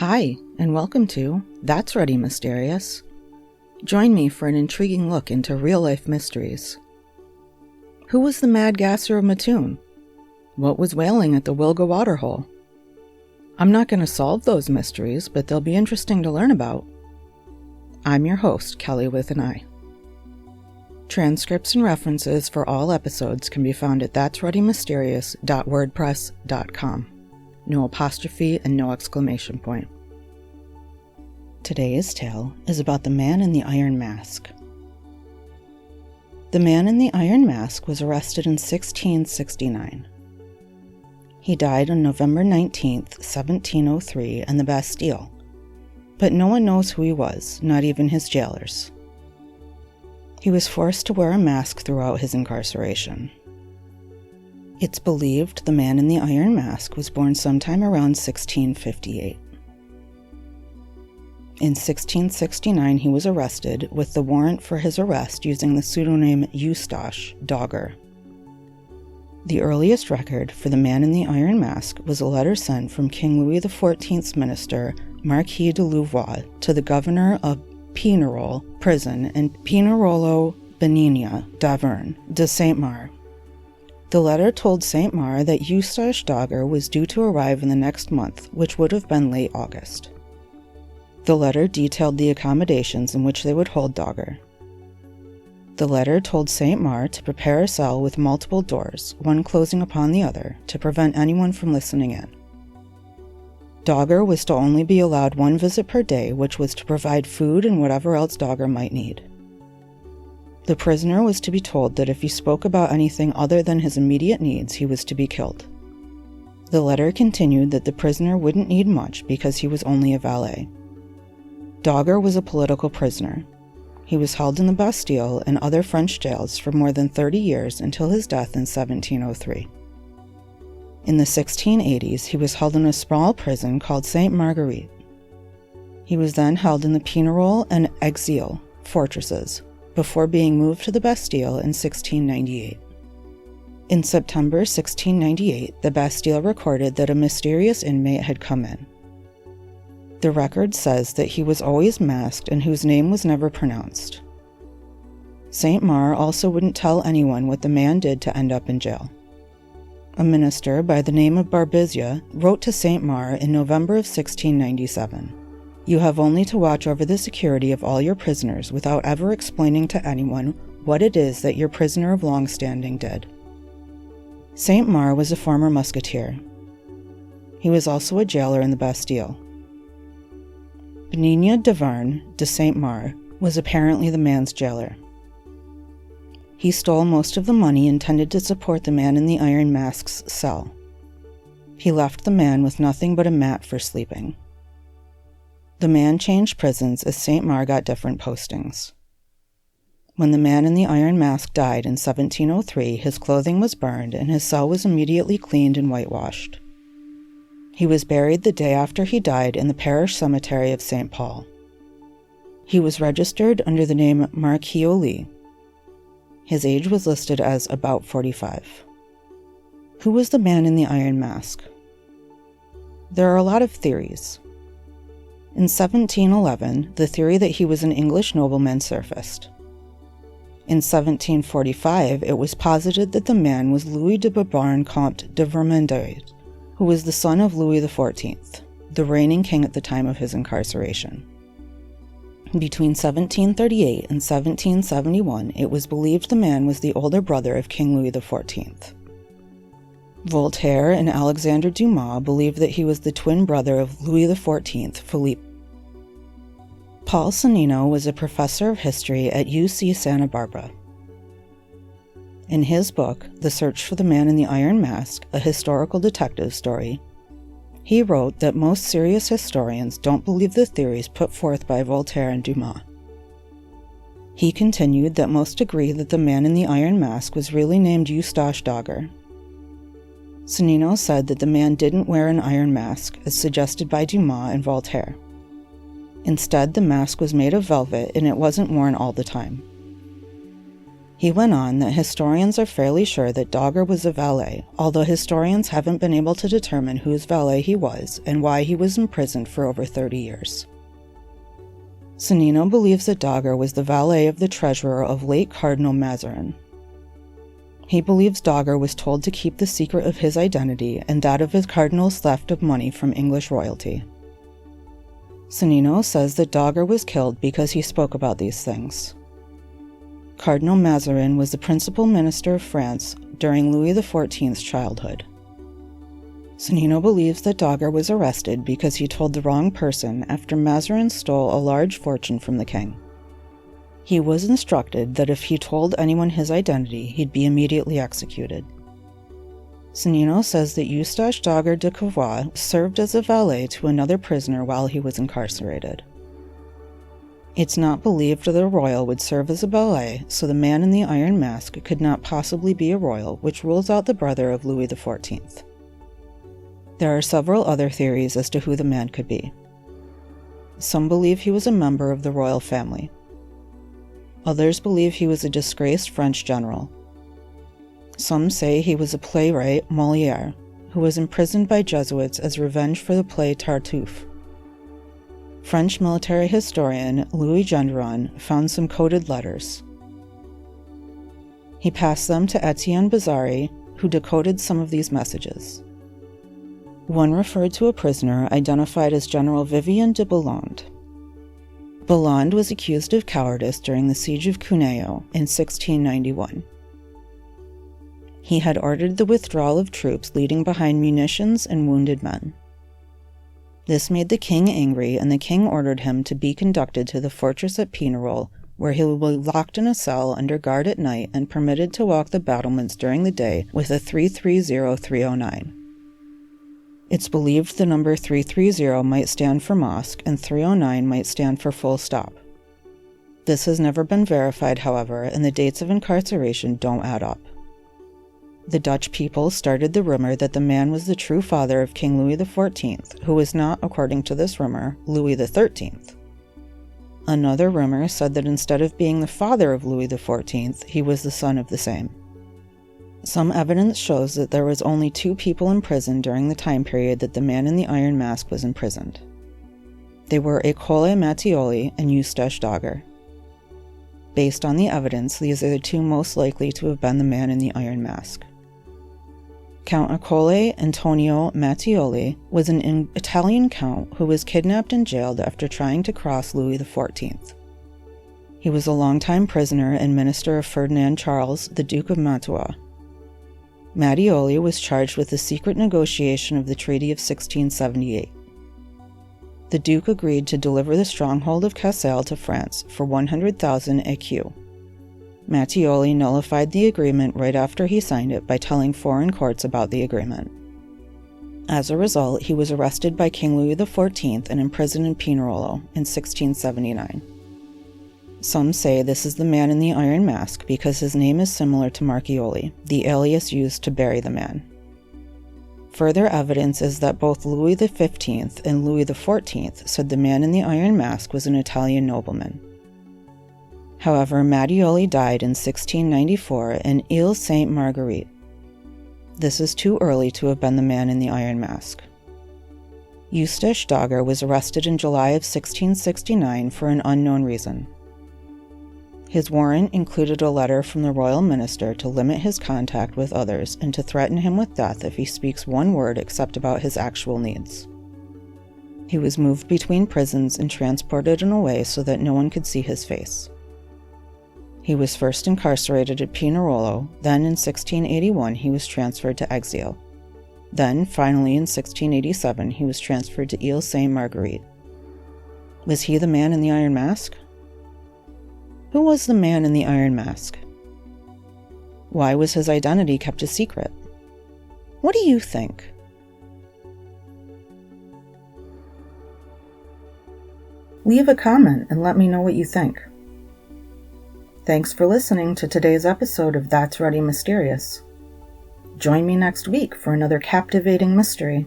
Hi, and welcome to That's Ready Mysterious. Join me for an intriguing look into real-life mysteries. Who was the mad gasser of Mattoon? What was whaling at the Wilga waterhole? I'm not going to solve those mysteries, but they'll be interesting to learn about. I'm your host, Kelly with an I. Transcripts and references for all episodes can be found at that'sreadymysterious.wordpress.com. No apostrophe and no exclamation point. Today's tale is about the man in the iron mask. The man in the iron mask was arrested in 1669. He died on November 19th, 1703 in the Bastille, but no one knows who he was, not even his jailers. He was forced to wear a mask throughout his incarceration. It's believed the man in the iron mask was born sometime around 1658. In 1669, he was arrested with the warrant for his arrest using the pseudonym Eustache Dogger. The earliest record for the man in the iron mask was a letter sent from King Louis XIV's minister, Marquis de Louvois, to the governor of Pignerol prison in Pinerolo Benigna d'Auvergne de Saint-Mar. The letter told Saint-Mar that Eustache Dogger was due to arrive in the next month, which would have been late August. The letter detailed the accommodations in which they would hold Dogger. The letter told Saint-Mar to prepare a cell with multiple doors, one closing upon the other, to prevent anyone from listening in. Dogger was to only be allowed one visit per day, which was to provide food and whatever else Dogger might need. The prisoner was to be told that if he spoke about anything other than his immediate needs, he was to be killed. The letter continued that the prisoner wouldn't need much because he was only a valet. Dogger was a political prisoner. He was held in the Bastille and other French jails for more than 30 years until his death in 1703. In the 1680s, he was held in a small prison called Sainte Marguerite. He was then held in the Pinerol and Exilles fortresses, before being moved to the Bastille in 1698. In September 1698, the Bastille recorded that a mysterious inmate had come in. The record says that he was always masked and whose name was never pronounced. Saint-Mar also wouldn't tell anyone what the man did to end up in jail. A minister by the name of Barbizia wrote to Saint-Mar in November of 1697. You have only to watch over the security of all your prisoners without ever explaining to anyone what it is that your prisoner of long standing did. Saint-Mar was a former musketeer. He was also a jailer in the Bastille. Benigna d'Auvergne de Saint-Mar was apparently the man's jailer. He stole most of the money intended to support the man in the iron mask's cell. He left the man with nothing but a mat for sleeping. The man changed prisons as Saint-Mar got different postings. When the man in the iron mask died in 1703, his clothing was burned and his cell was immediately cleaned and whitewashed. He was buried the day after he died in the parish cemetery of St. Paul. He was registered under the name Marquioli. His age was listed as about 45. Who was the man in the iron mask? There are a lot of theories. In 1711, the theory that he was an English nobleman surfaced. In 1745, it was posited that the man was Louis de Bourbon Comte de Vermandois, who was the son of Louis XIV, the reigning king at the time of his incarceration. Between 1738 and 1771, it was believed the man was the older brother of King Louis XIV. Voltaire and Alexandre Dumas believed that he was the twin brother of Louis XIV, Philippe. Paul Sonnino was a professor of history at UC Santa Barbara. In his book, The Search for the Man in the Iron Mask, a historical detective story, he wrote that most serious historians don't believe the theories put forth by Voltaire and Dumas. He continued that most agree that the man in the iron mask was really named Eustache Dogger. Sonnino said that the man didn't wear an iron mask, as suggested by Dumas and Voltaire. Instead, the mask was made of velvet and it wasn't worn all the time. He went on that historians are fairly sure that Dogger was a valet, although historians haven't been able to determine whose valet he was and why he was imprisoned for over 30 years. Sonnino believes that Dogger was the valet of the treasurer of late Cardinal Mazarin. He believes Dogger was told to keep the secret of his identity and that of his cardinal's theft of money from English royalty. Sonnino says that Dogger was killed because he spoke about these things. Cardinal Mazarin was the principal minister of France during Louis XIV's childhood. Sonnino believes that Dogger was arrested because he told the wrong person after Mazarin stole a large fortune from the king. He was instructed that if he told anyone his identity, he'd be immediately executed. Sonnino says that Eustache Dogger de Cavois served as a valet to another prisoner while he was incarcerated. It's not believed that a royal would serve as a valet, so the man in the iron mask could not possibly be a royal, which rules out the brother of Louis XIV. There are several other theories as to who the man could be. Some believe he was a member of the royal family. Others believe he was a disgraced French general. Some say he was a playwright, Molière, who was imprisoned by Jesuits as revenge for the play Tartuffe. French military historian Louis Gendron found some coded letters. He passed them to Etienne Bazari, who decoded some of these messages. One referred to a prisoner identified as General Vivien de Belland. Belland was accused of cowardice during the siege of Cuneo in 1691. He had ordered the withdrawal of troops leaving behind munitions and wounded men. This made the king angry, and the king ordered him to be conducted to the fortress at Pignerol, where he will be locked in a cell under guard at night and permitted to walk the battlements during the day with a 330-309. It's believed the number 330 might stand for mosque and 309 might stand for full stop. This has never been verified, however, and the dates of incarceration don't add up. The Dutch people started the rumor that the man was the true father of King Louis XIV, who was not, according to this rumor, Louis XIII. Another rumor said that instead of being the father of Louis XIV, he was the son of the same. Some evidence shows that there was only 2 people in prison during the time period that the man in the iron mask was imprisoned. They were Ercole Mattioli and Eustache Dogger. Based on the evidence, these are the 2 most likely to have been the man in the iron mask. Count Ercole Antonio Mattioli was an Italian count who was kidnapped and jailed after trying to cross Louis XIV. He was a longtime prisoner and minister of Ferdinand Charles, the Duke of Mantua. Mattioli was charged with the secret negotiation of the Treaty of 1678. The Duke agreed to deliver the stronghold of Cassel to France for 100,000 écus. Mattioli nullified the agreement right after he signed it by telling foreign courts about the agreement. As a result, he was arrested by King Louis XIV and imprisoned in Pignerolo in 1679. Some say this is the man in the iron mask because his name is similar to Marchioli, the alias used to bury the man. Further evidence is that both Louis XV and Louis XIV said the man in the iron mask was an Italian nobleman. However, Mattioli died in 1694 in Ile Sainte-Marguerite. This is too early to have been the man in the iron mask. Eustache Dogger was arrested in July of 1669 for an unknown reason. His warrant included a letter from the royal minister to limit his contact with others and to threaten him with death if he speaks one word except about his actual needs. He was moved between prisons and transported in a way so that no one could see his face. He was first incarcerated at Pignerolo, then in 1681 he was transferred to Exile. Then, finally in 1687, he was transferred to Ile Sainte-Marguerite. Was he the man in the iron mask? Who was the man in the iron mask? Why was his identity kept a secret? What do you think? Leave a comment and let me know what you think. Thanks for listening to today's episode of That's Ready Mysterious. Join me next week for another captivating mystery.